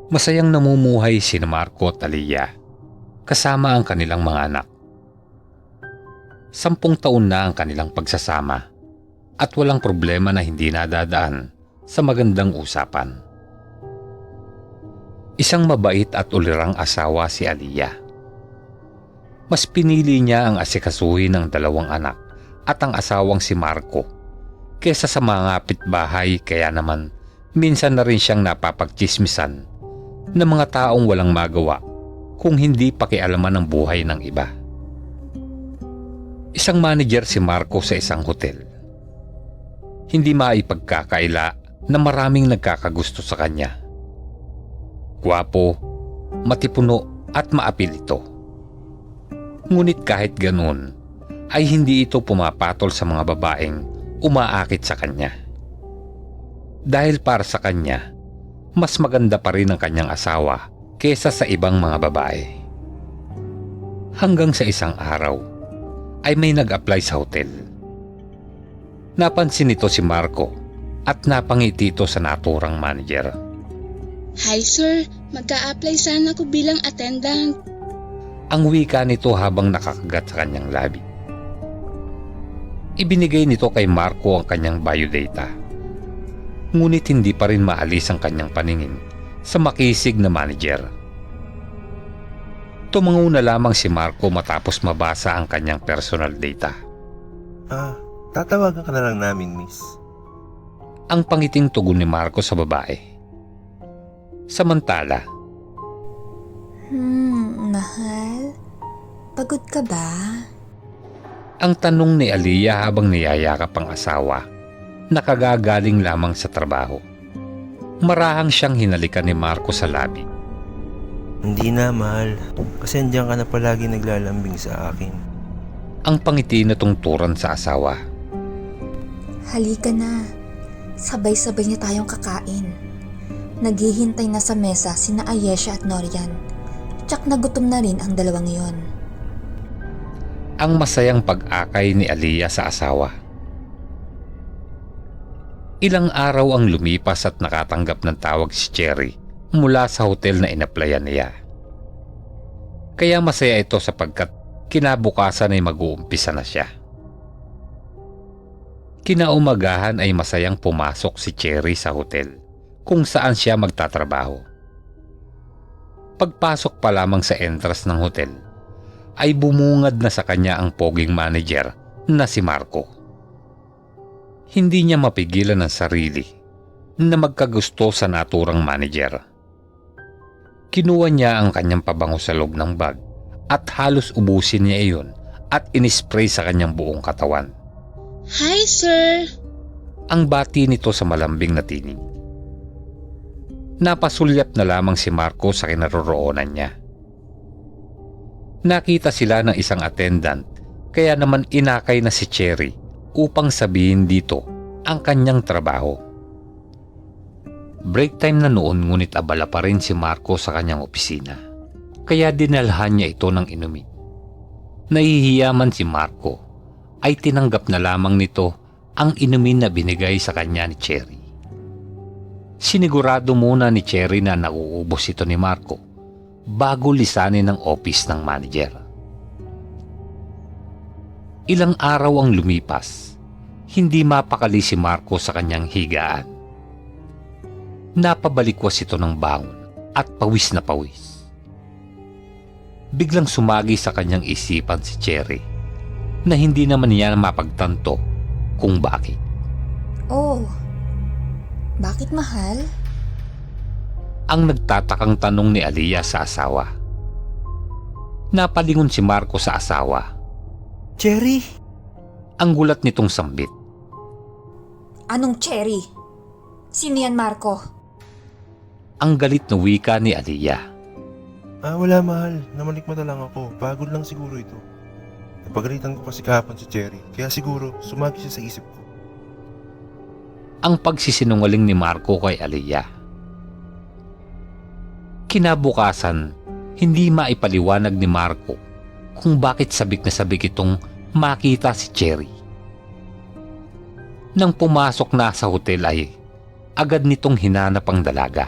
Masayang namumuhay sina Marco at Aliyah kasama ang kanilang mga anak. 10 taon na ang kanilang pagsasama at walang problema na hindi nadadaan sa magandang usapan. Isang mabait at ulirang asawa si Aliyah. Mas pinili niya ang asikasuhin ng 2 anak at ang asawang si Marco kesa sa mga kapitbahay, kaya naman minsan na rin siyang napapagtsismisan ng mga taong walang magawa kung hindi pakialaman ang buhay ng iba. Isang manager si Marco sa isang hotel. Hindi maipagkakaila na maraming nagkakagusto sa kanya. Gwapo, matipuno at maapil ito. Ngunit kahit ganoon, ay hindi ito pumapatol sa mga babaeng umaakit sa kanya. Dahil para sa kanya, mas maganda pa rin ang kanyang asawa kesa sa ibang mga babae. Hanggang sa isang araw, ay may nag-apply sa hotel. Napansin nito si Marco at napangiti ito sa naturang manager. Hi sir, mag-a-apply sana ako bilang attendant. Ang wika nito habang nakakagat sa kanyang labi. Ibinigay nito kay Marco ang kanyang biodata. Ngunit hindi pa rin maalis ang kanyang paningin sa makisig na manager. Tumango na lamang si Marco matapos mabasa ang kanyang personal data. Tatawagan ka na lang namin, miss. Ang pangiting tugon ni Marco sa babae. Samantala, Mahal? Pagod ka ba? ang tanong ni Aliyah habang niyayakap ang asawa, nakagagaling lamang sa trabaho. Marahang siyang hinalikan ni Marco sa labi. Hindi na, mahal. Kasi andiyan ka na palagi naglalambing sa akin. Ang pangiti na tungturan sa asawa. Halika na. Sabay-sabay na tayong kakain. Naghihintay na sa mesa sina Ayesha at Norian. Tsak na gutom na rin ang 2 yon. Ang masayang pag-akay ni Aliyah sa asawa. Ilang araw ang lumipas at nakatanggap ng tawag si Cherry mula sa hotel na inaplayan niya. Kaya masaya ito sapagkat kinabukasan ay mag-uumpisa na siya. Kinaumagahan ay masayang pumasok si Cherry sa hotel kung saan siya magtatrabaho. Pagpasok pa lamang sa entrance ng hotel, ay bumungad na sa kanya ang poging manager na si Marco. Hindi niya mapigilan ang sarili na magkagusto sa naturang manager. Kinuha niya ang kanyang pabango sa loob ng bag at halos ubusin niya iyon at inispray sa kanyang buong katawan. Hi sir! Ang bati nito sa malambing na tinig. Napasulyap na lamang si Marco sa kinaroroonan niya. Nakita sila ng isang attendant, kaya naman inakay na si Cherry upang sabihin dito ang kanyang trabaho. Break time na noon, ngunit abala pa rin si Marco sa kanyang opisina, kaya dinalhan niya ito ng inumin. Nahihiya man si Marco, ay tinanggap na lamang nito ang inumin na binigay sa kanya ni Cherry. Sinigurado muna ni Cherry na nauubos ito ni Marco bago lisanin ng office ng manager. Ilang araw ang lumipas, hindi mapakali si Marco sa kanyang higaan. Napabalikwas ito ng bangon at pawis na pawis. Biglang sumagi sa kanyang isipan si Cherry na hindi naman niya mapagtanto kung bakit. Oh, bakit mahal? Ang nagtatakang tanong ni Aliyah sa asawa. Napalingon si Marco sa asawa. Cherry? Ang gulat nitong sambit. Anong Cherry? Sino yan, Marco? Ang galit na wika ni Aliyah. Wala, mahal. Namalikmata lang ako. Pagod lang siguro ito. Napagalitan ko kasi kahapon si Cherry, kaya siguro sumagi siya sa isip ko. Ang pagsisinungaling ni Marco kay Aliyah. Kinabukasan, hindi maipaliwanag ni Marco kung bakit sabik na sabik itong makita si Cherry. Nang pumasok na sa hotel ay agad nitong hinanap ang dalaga.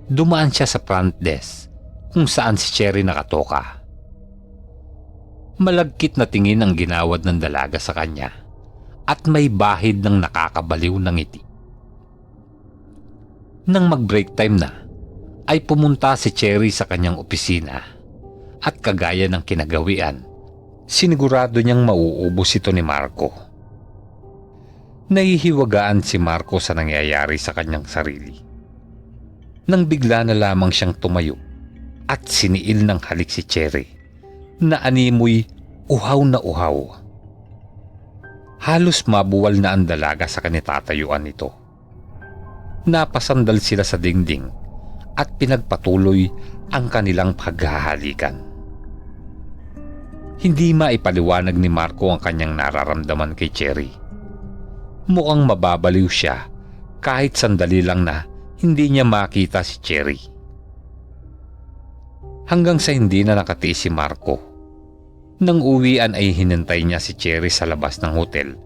dumaan siya sa front desk kung saan si Cherry nakatoka. Malagkit na tingin ang ginawad ng dalaga sa kanya at may bahid ng nakakabaliw na ngiti. Nang mag-break time na, ay pumunta si Cherry sa kanyang opisina at kagaya ng kinagawian, sinigurado niyang mauubos ito ni Marco. Nahihiwagaan si Marco sa nangyayari sa kanyang sarili. Nang bigla na lamang siyang tumayo at siniil ng halik si Cherry na animoy uhaw na uhaw. Halos mabuwal na ang dalaga sa kanitatayuan nito. Napasandal sila sa dingding at pinagpatuloy ang kanilang paghahalikan. Hindi maipaliwanag ni Marco ang kanyang nararamdaman kay Cherry. Mukhang mababaliw siya kahit sandali lang na hindi niya makita si Cherry. Hanggang sa hindi na nakatiis si Marco. Nang uwian ay hinintay niya si Cherry sa labas ng hotel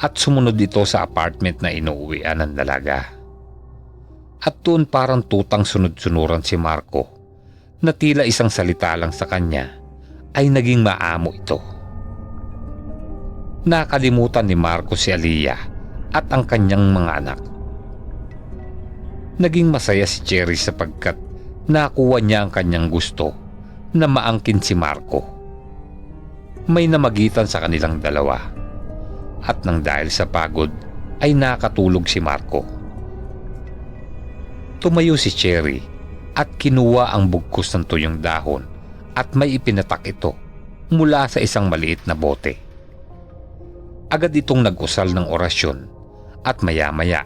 at sumunod ito sa apartment na inuuwian ng dalaga. At doon parang tutang sunod-sunuran si Marco na tila isang salita lang sa kanya ay naging maamo ito. Nakalimutan ni Marco si Aliyah at ang kanyang mga anak. Naging masaya si Cherry sapagkat nakuha niya ang kanyang gusto na maangkin si Marco. May namagitan sa kanilang dalawa at nang dahil sa pagod ay nakatulog si Marco. Tumayo si Cherry at kinuha ang bugkos ng tuyong dahon at may ipinatak ito mula sa isang maliit na bote. Agad itong nag-usal ng orasyon at maya-maya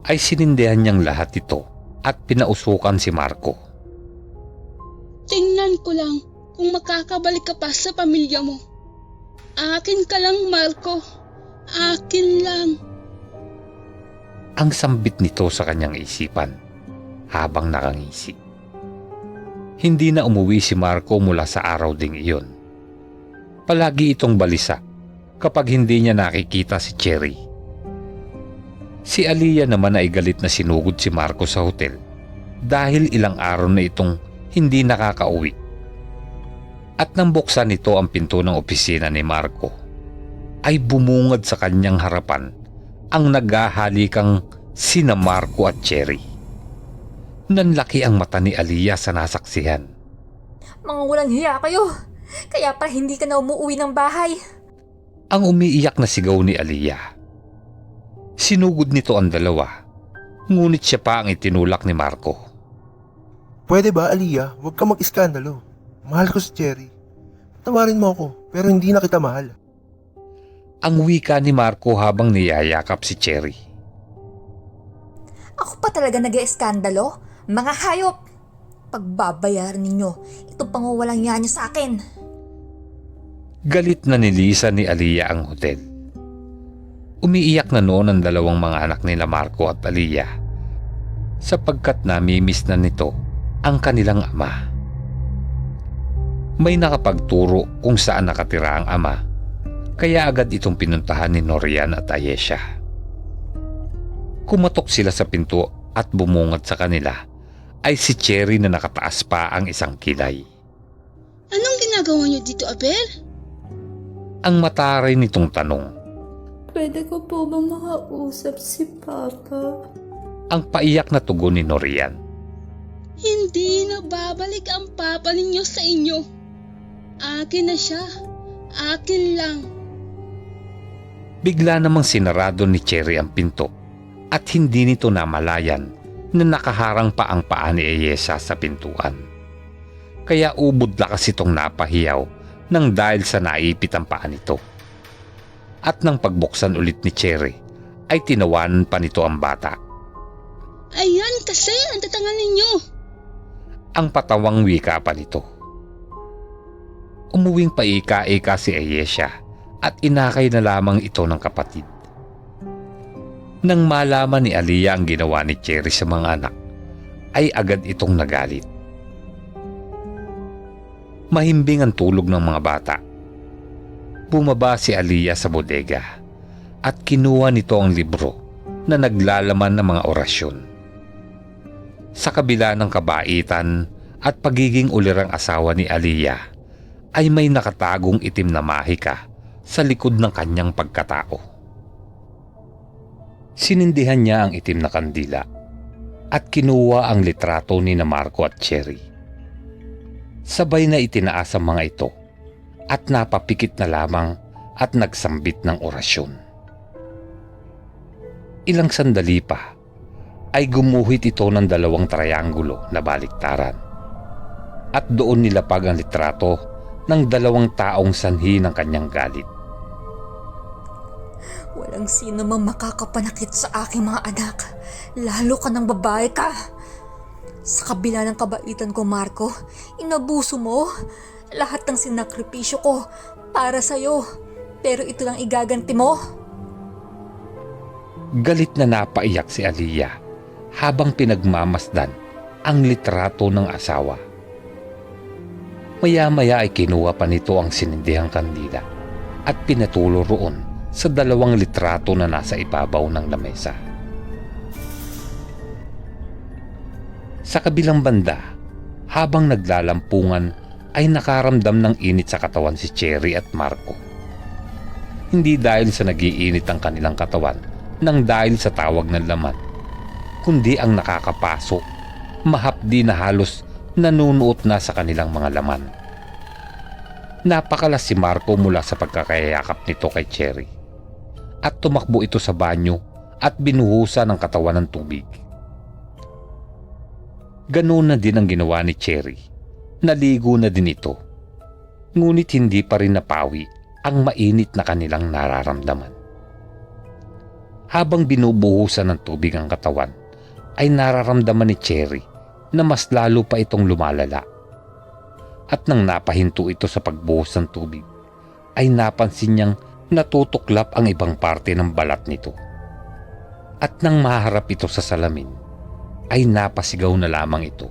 ay sinindihan niyang lahat ito at pinausukan si Marco. Tingnan ko lang kung makakabalik ka pa sa pamilya mo. Akin ka lang, Marco. Akin lang. Ang sambit nito sa kanyang isipan habang nakangisi. Hindi na umuwi si Marco mula sa araw ding iyon. Palagi itong balisa kapag hindi niya nakikita si Cherry. Si Aliyah naman ay galit na sinugod si Marco sa hotel dahil ilang araw na itong hindi nakakauwi. At nang buksan nito ang pinto ng opisina ni Marco, ay bumungad sa kanyang harapan ang naghahalikang sina Marco at Cherry. Nanlaki ang mata ni Aliyah sa nasaksihan. Mga walang hiya kayo! Kaya pa hindi ka na umuwi ng bahay. Ang umiiyak na sigaw ni Aliyah. Sinugod nito ang dalawa, ngunit siya pa ang itinulak ni Marco. Pwede ba, Aliyah? Huwag ka mag-iskandalo. Mahal ko si Cherry. Tawarin mo ako, pero hindi na kita mahal. Ang wika ni Marco habang niyayakap si Cherry. Ako pa talaga nag-ieskandalo? Mga hayop! Pagbabayaran ninyo, itong panguwalang yan niyo sa akin. Galit na nilisan ni Aliyah ang hotel. Umiiyak na noon ang dalawang mga anak nila Marco at Aliyah sapagkat namimiss na nito ang kanilang ama. May nakapagturo kung saan nakatira ang ama, kaya agad itong pinuntahan ni Norian at Ayesha. Kumatok sila sa pinto at bumungad sa kanila ay si Cherry na nakataas pa ang isang kilay. Anong ginagawa niyo dito, Abel? Ang mataray nitong tanong. Pwede ko po bang makausap si Papa? Ang paiyak na tugon ni Norian. Hindi na babalik ang papa ninyo sa inyo. Akin na siya. Akin lang. Bigla namang sinarado ni Cherry ang pinto at hindi nito namalayan na nakaharang pa ang paa ni Ayesha sa pintuan. Kaya ubod lakas itong napahiyaw nang dahil sa naipit ang paa nito. At nang pagbuksan ulit ni Cherry ay tinawanan pa nito ang bata. Ayan kasi ang tatangan ninyo. Ang patawang wika pa nito. Umuwing paika-ika si Ayesha at inakay na lamang ito ng kapatid. Nang malaman ni Aliyah ang ginawa ni Cherry sa mga anak, ay agad itong nagalit. Mahimbing ang tulog ng mga bata. Bumaba si Aliyah sa bodega at kinuha nito ang libro na naglalaman ng mga orasyon. Sa kabila ng kabaitan at pagiging ulirang asawa ni Aliyah, ay may nakatagong itim na mahika sa likod ng kanyang pagkatao. Sinindihan niya ang itim na kandila at kinuha ang litrato ni na Marco at Cherry. Sabay na itinaas ang mga ito at napapikit na lamang at nagsambit ng orasyon. Ilang sandali pa ay gumuhit ito ng dalawang trianggulo na baliktaran at doon nilapag ang litrato ng dalawang taong sanhi ng kanyang galit. Walang sino mang makakapanakit sa aking mga anak, lalo ka ng babae ka. Sa kabila ng kabaitan ko, Marco, inabuso mo lahat ng sinakripisyo ko para sa'yo, pero ito lang igaganti mo. Galit na napaiyak si Aliyah habang pinagmamasdan ang litrato ng asawa. Maya-maya ay kinuha pa nito ang sinindihang kandila at pinatulo roon sa dalawang litrato na nasa ibabaw ng lamesa. Sa kabilang banda, habang naglalampungan ay nakaramdam ng init sa katawan si Cherry at Marco. Hindi dahil sa nagiinit ang kanilang katawan nang dahil sa tawag ng laman, kundi ang nakakapaso, mahapdi na halos nanunuot na sa kanilang mga laman. Napakalas si Marco mula sa pagkakayakap nito kay Cherry at tumakbo ito sa banyo at binuhusan ng katawan ng tubig. Ganoon na din ang ginawa ni Cherry. Naligo na din ito. Ngunit hindi pa rin napawi ang mainit na kanilang nararamdaman. Habang binubuhusan ng tubig ang katawan, ay nararamdaman ni Cherry na mas lalo pa itong lumalala. At nang napahinto ito sa pagbuhos ng tubig, ay napansin niyang natutuklap ang ibang parte ng balat nito. At nang maharap ito sa salamin, ay napasigaw na lamang ito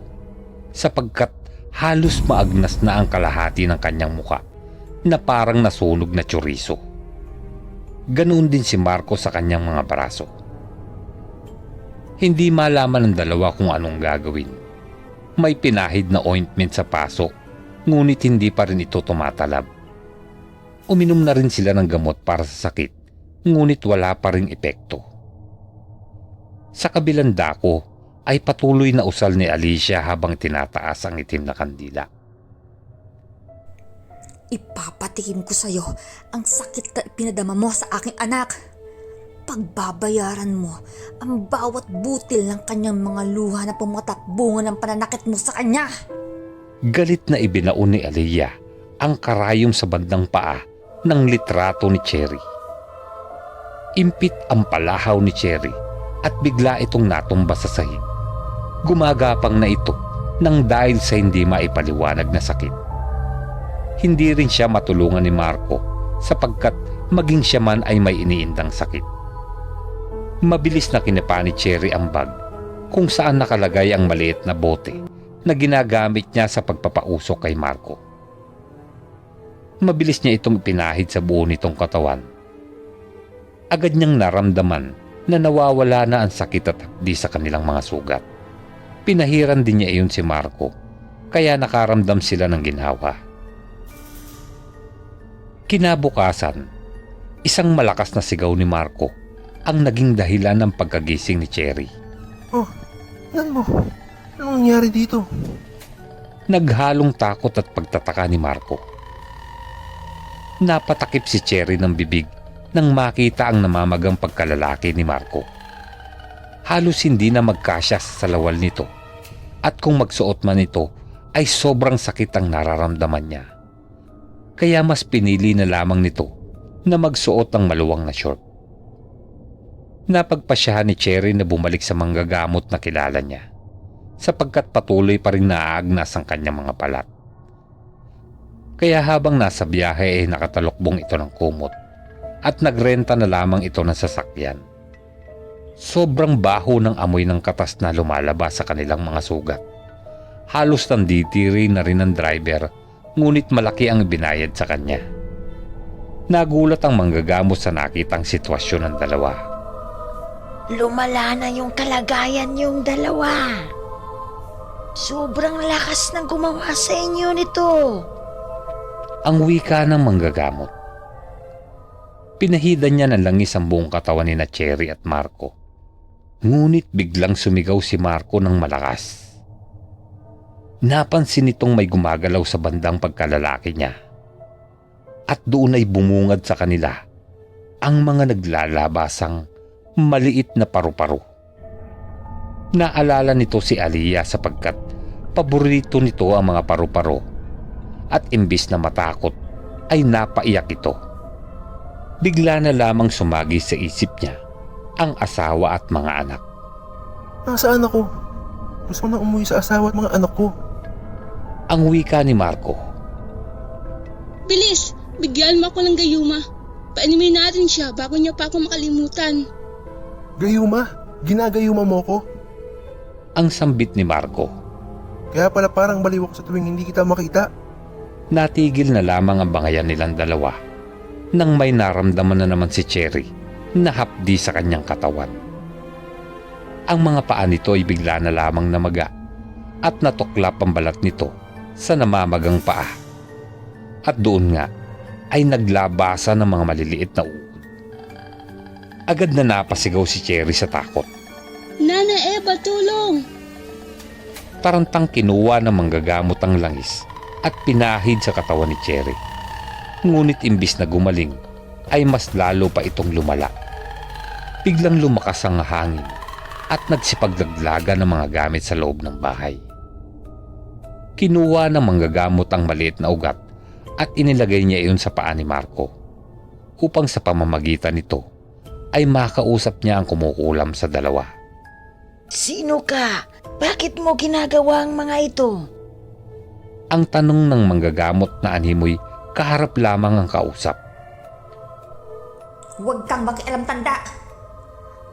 sapagkat halos maagnas na ang kalahati ng kanyang muka na parang nasunog na chorizo. Ganoon din si Marco sa kanyang mga braso. Hindi malaman ng dalawa kung anong gagawin. May pinahid na ointment sa paso, ngunit hindi pa rin ito tumatalab. Uminom na rin sila ng gamot para sa sakit, ngunit wala pa ring epekto. Sa kabilang dako ay patuloy na usal ni Alicia habang tinataas ang itim na kandila. Ipapatikim ko sa'yo ang sakit na pinadama mo sa aking anak. Pagbabayaran mo ang bawat butil ng kanyang mga luha na pumatakbungan ng pananakit mo sa kanya. Galit na ibinaon ni Aliyah ang karayom sa bandang paa ng litrato ni Cherry. Impit ang palahaw ni Cherry at bigla itong natumba sa sahig. Gumagapang na ito nang dahil sa hindi maipaliwanag na sakit. Hindi rin siya matulungan ni Marco sapagkat maging siya man ay may iniindang sakit. Mabilis na kinapa ni Cherry ang bag kung saan nakalagay ang maliit na bote na ginagamit niya sa pagpapausok kay Marco. Mabilis niya itong pinahid sa buo nitong katawan. Agad niyang naramdaman na nawawala na ang sakit at hapdi sa kanilang mga sugat. Pinahiran din niya iyon si Marco, kaya nakaramdam sila ng ginhawa. Kinabukasan, isang malakas na sigaw ni Marco ang naging dahilan ng pagkagising ni Cherry. Oh, yan mo. Anong nangyari dito? Naghalong takot at pagtataka ni Marco. Napatakip si Cherry ng bibig nang makita ang namamagang pagkalalaki ni Marco. Halos hindi na magkasya sa salawal nito at kung magsuot man ito ay sobrang sakit ang nararamdaman niya. Kaya mas pinili na lamang nito na magsuot ng maluwang na short. Napagpasyahan ni Cherry na bumalik sa manggagamot na kilala niya sapagkat patuloy pa rin naaagnas ang kanyang mga balat. Kaya habang nasa biyahe ay nakatalokbong ito ng kumot at nagrenta na lamang ito ng sasakyan. Sobrang baho ng amoy ng katas na lumalabas sa kanilang mga sugat. Halos nanditiri na rin ang driver, ngunit malaki ang binayad sa kanya. Nagulat ang manggagamot sa nakitang sitwasyon ng dalawa. Lumala na yung kalagayan yung dalawa. Sobrang lakas ng gumawa sa inyo nito. Ang wika ng manggagamot. Pinahidan niya ng langis ang buong katawan ni na Cherry at Marco. Ngunit biglang sumigaw si Marco ng malakas. Napansin nitong may gumagalaw sa bandang pagkalalaki niya. At doon ay bumungad sa kanila ang mga naglalabasang maliit na paru-paro. Naalala nito si Aliyah sapagkat paborito nito ang mga paru-paro at imbis na matakot ay napaiyak ito. Bigla na lamang sumagi sa isip niya ang asawa at mga anak. Nasaan ako? Gusto ko na umuwi sa asawa at mga anak ko. Ang wika ni Marco. Bilis! Bigyan mo ako ng gayuma. Painumin natin siya bago niya pa ako makalimutan. Gayuma? Ginagayuma mo ko? Ang sambit ni Marco. Kaya pala parang baliw ako sa tuwing hindi kita makita. Natigil na lamang ang bangayan nilang dalawa nang may naramdaman na naman si Cherry na hapdi sa kanyang katawan. Ang mga paa nito ay bigla na lamang namaga at natuklap ang balat nito sa namamagang paa. At doon nga ay naglabasa ng mga maliliit na uod. Agad na napasigaw si Cherry sa takot. Nana Eva, tulong! Tarantang kinuha ng manggagamot ang langis at pinahid sa katawan ni Cherry. Ngunit imbis na gumaling ay mas lalo pa itong lumala. Biglang lumakas ang hangin at nagsipagdaglaga ng mga gamit sa loob ng bahay. Kinuha ng manggagamot ang maliit na ugat at inilagay niya iyon sa paa ni Marco upang sa pamamagitan nito ay makausap niya ang kumukulam sa dalawa. Sino ka? Bakit mo ginagawa ang mga ito? Ang tanong ng manggagamot na animoy kaharap lamang ang kausap. Huwag kang makialam, tanda.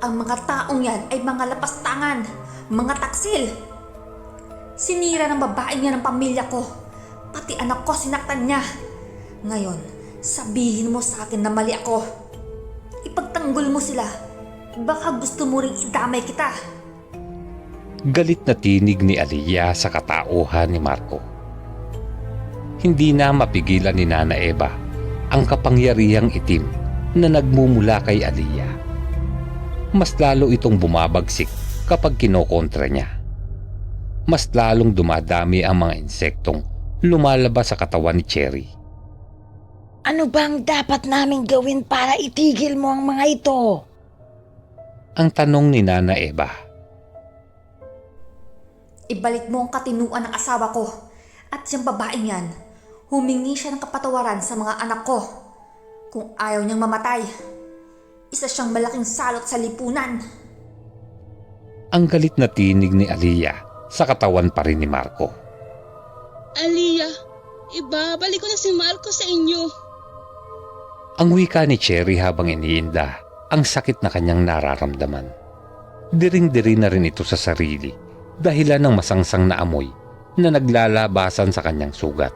Ang mga taong yan ay mga lapastangan, mga taksil. Sinira ng babaeng yan ang pamilya ko. Pati anak ko sinaktan niya. Ngayon, sabihin mo sa akin na mali ako. Ipagtanggol mo sila. Baka gusto mo ring idamay kita. Galit na tinig ni Aliyah sa katauhan ni Marco. Hindi na mapigilan ni Nana Eva ang kapangyarihang itim na nagmumula kay Aliyah. Mas lalo itong bumabagsik kapag kinokontra niya. Mas lalong dumadami ang mga insektong lumalabas sa katawan ni Cherry. Ano bang dapat naming gawin para itigil mo ang mga ito? Ang tanong ni Nana Eva. Ibalik mo ang katinuan ng asawa ko. At siyang babaeng yan, humingi siya ng kapatawaran sa mga anak ko. Kung ayaw niyang mamatay, isa siyang malaking salot sa lipunan. Ang galit na tinig ni Aliyah sa katawan pa rin ni Marco. Aliyah, ibabalik ko na si Marco sa inyo. Ang wika ni Cherry habang iniinda ang sakit na kanyang nararamdaman. Diring-diri na rin ito sa sarili dahilan ng masangsang na amoy na naglalabasan sa kanyang sugat.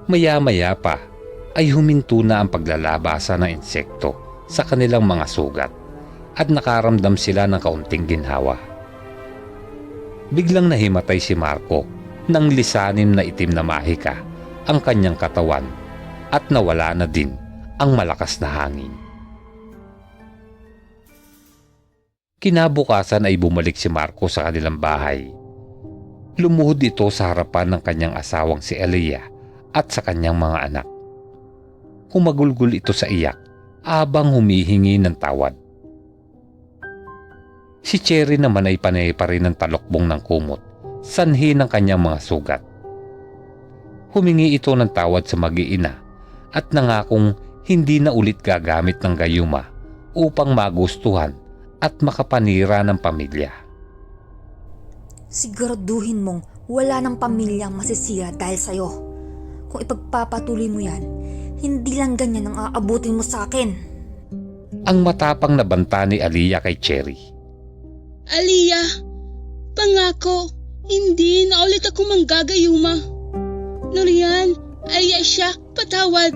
Maya-maya pa ay huminto na ang paglalabasa ng insekto sa kanilang mga sugat at nakaramdam sila ng kaunting ginhawa. Biglang nahimatay si Marco nang lisanin na itim na mahika ang kanyang katawan at nawala na din ang malakas na hangin. Kinabukasan ay bumalik si Marco sa kanilang bahay. Lumuhod ito sa harapan ng kanyang asawang si Aliyah at sa kanyang mga anak. Humagulgol ito sa iyak habang humihingi ng tawad. Si Cherry naman ay panay pa rin ng talokbong ng kumot, sanhi ng kanyang mga sugat. Humingi ito ng tawad sa mag-iina at nangakong hindi na ulit gagamit ng gayuma upang magustuhan at makapanira ng pamilya. Siguraduhin mong wala ng pamilyang masisira dahil sa'yo. Kung ipagpapatuloy mo yan, hindi lang ganyan ang aabutin mo sa akin. Ang matapang na banta ni Aliyah kay Cherry. Aliyah, pangako, hindi na ulit ako manggagayuma. Norian, Ayesha, patawad.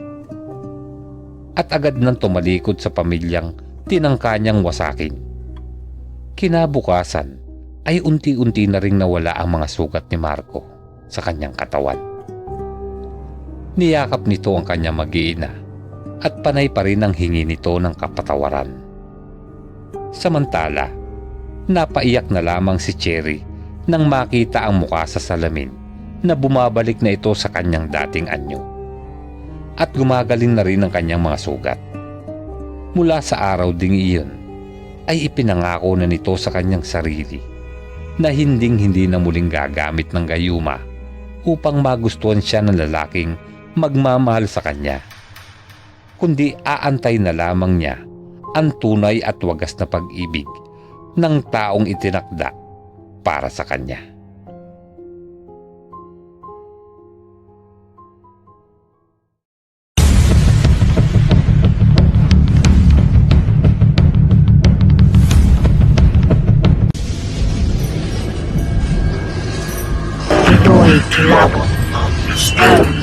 At agad nang tumalikod sa pamilyang tinangka niyang wasakin. Kinabukasan ay unti-unti na ring nawala ang mga sugat ni Marco sa kanyang katawan. Niyakap nito ang kanyang mag-iina at panay pa rin ang hingi nito ng kapatawaran. Samantala, napaiyak na lamang si Cherry nang makita ang muka sa salamin na bumabalik na ito sa kanyang dating anyo. At gumagaling na rin ang kanyang mga sugat. Mula sa araw ding iyon, ay ipinangako na nito sa kanyang sarili na hinding-hindi na muling gagamit ng gayuma upang magustuhan siya ng lalaking magmamahal sa kanya, kundi aantay na lamang niya ang tunay at wagas na pag-ibig ng taong itinakda para sa kanya. Pinoy Kilabot Story.